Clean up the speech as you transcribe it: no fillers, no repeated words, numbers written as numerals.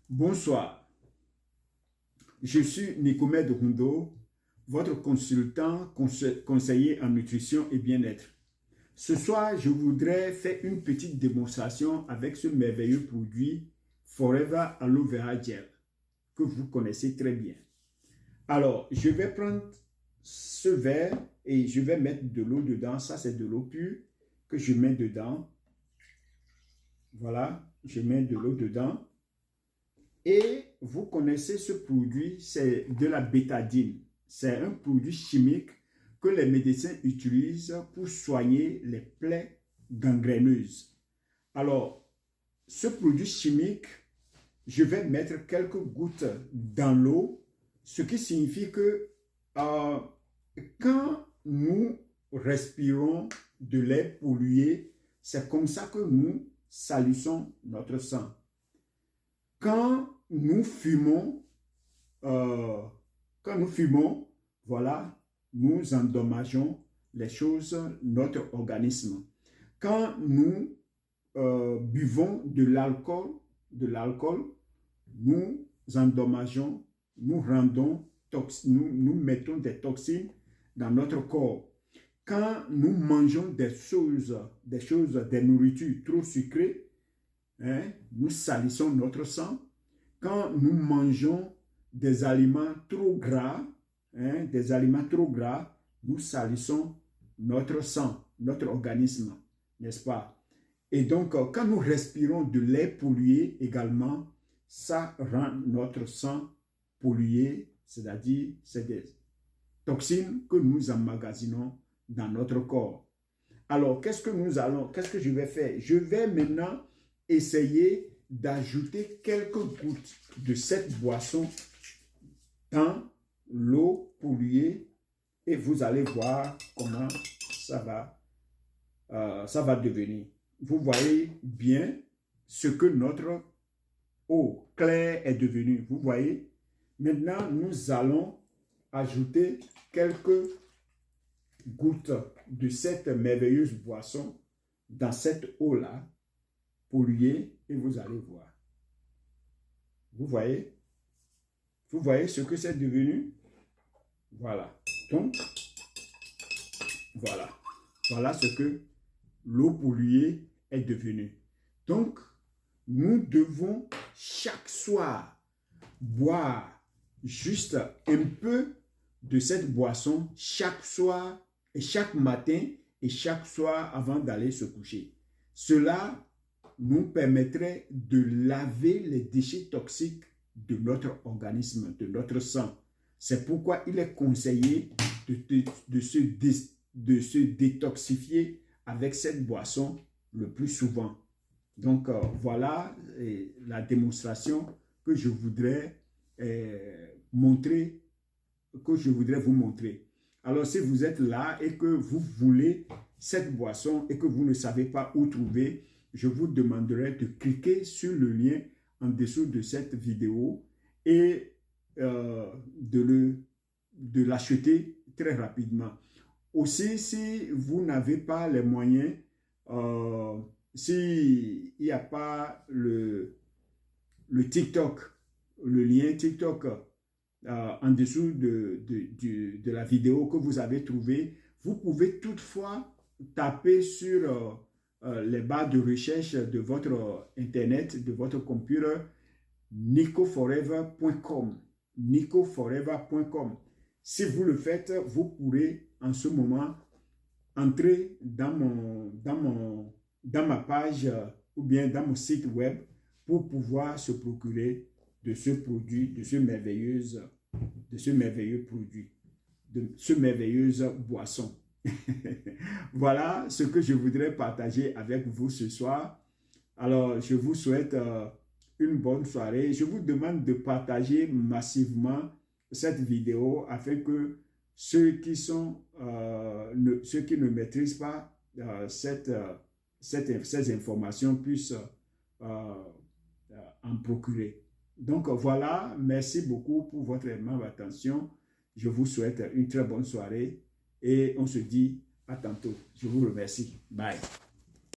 Bonsoir, je suis Nicomède Rundo, votre consultant, conseiller en nutrition et bien-être. Ce soir, je voudrais faire une petite démonstration avec ce merveilleux produit Forever Aloe Vera Gel que vous connaissez très bien. Alors, je vais prendre ce verre et je vais mettre de l'eau dedans. Ça, c'est de l'eau pure que je mets dedans. Voilà, je mets de l'eau dedans. Et vous connaissez ce produit, c'est de la bétadine. C'est un produit chimique que les médecins utilisent pour soigner les plaies gangréneuses. Alors, ce produit chimique, je vais mettre quelques gouttes dans l'eau, ce qui signifie que quand nous respirons de l'air pollué, c'est comme ça que nous salissons notre sang. Quand nous fumons, voilà, nous endommageons les choses, notre organisme. Quand nous buvons de l'alcool, nous endommageons, nous mettons des toxines dans notre corps. Quand nous mangeons des nourritures trop sucrées, nous salissons notre sang. Quand nous mangeons des aliments trop gras, nous salissons notre sang, notre organisme, n'est-ce pas? Et donc, quand nous respirons de l'air pollué également, ça rend notre sang pollué, c'est-à-dire c'est des toxines que nous emmagasinons dans notre corps. Alors, qu'est-ce que je vais faire? Je vais maintenant essayer d'ajouter quelques gouttes de cette boisson dans l'eau polluée et vous allez voir comment ça va devenir. Vous voyez bien ce que notre eau claire est devenue. Vous voyez? Maintenant, nous allons ajouter quelques gouttes de cette merveilleuse boisson dans cette eau-là polluée et vous allez voir. Vous voyez? Vous voyez ce que c'est devenu? Voilà. Donc, voilà. Voilà ce que l'eau polluée est devenue. Donc, nous devons chaque soir boire juste un peu de cette boisson chaque soir et chaque matin et chaque soir avant d'aller se coucher. Cela nous permettrait de laver les déchets toxiques de notre organisme, de notre sang. C'est pourquoi il est conseillé de se détoxifier avec cette boisson le plus souvent. Donc, voilà la démonstration que je voudrais vous montrer. Alors, si vous êtes là et que vous voulez cette boisson et que vous ne savez pas où trouver, je vous demanderai de cliquer sur le lien en dessous de cette vidéo et de l'acheter très rapidement. Aussi, si vous n'avez pas les moyens, s'il n'y a pas le TikTok, le lien TikTok en dessous de la vidéo que vous avez trouvée, vous pouvez toutefois taper sur les barres de recherche de votre Internet, de votre computer, nicoforever.com. nicoforever.com. Si vous le faites, vous pourrez en ce moment entrer dans ma page ou bien dans mon site web pour pouvoir se procurer de ce produit, de ce merveilleux produit, de ce merveilleuse boisson. Voilà ce que je voudrais partager avec vous ce soir. Alors, je vous souhaite une bonne soirée. Je vous demande de partager massivement cette vidéo afin que ceux qui ne maîtrisent pas ces informations puissent en procurer. Donc voilà, merci beaucoup pour votre aimable attention. Je vous souhaite une très bonne soirée et on se dit à tantôt. Je vous remercie. Bye.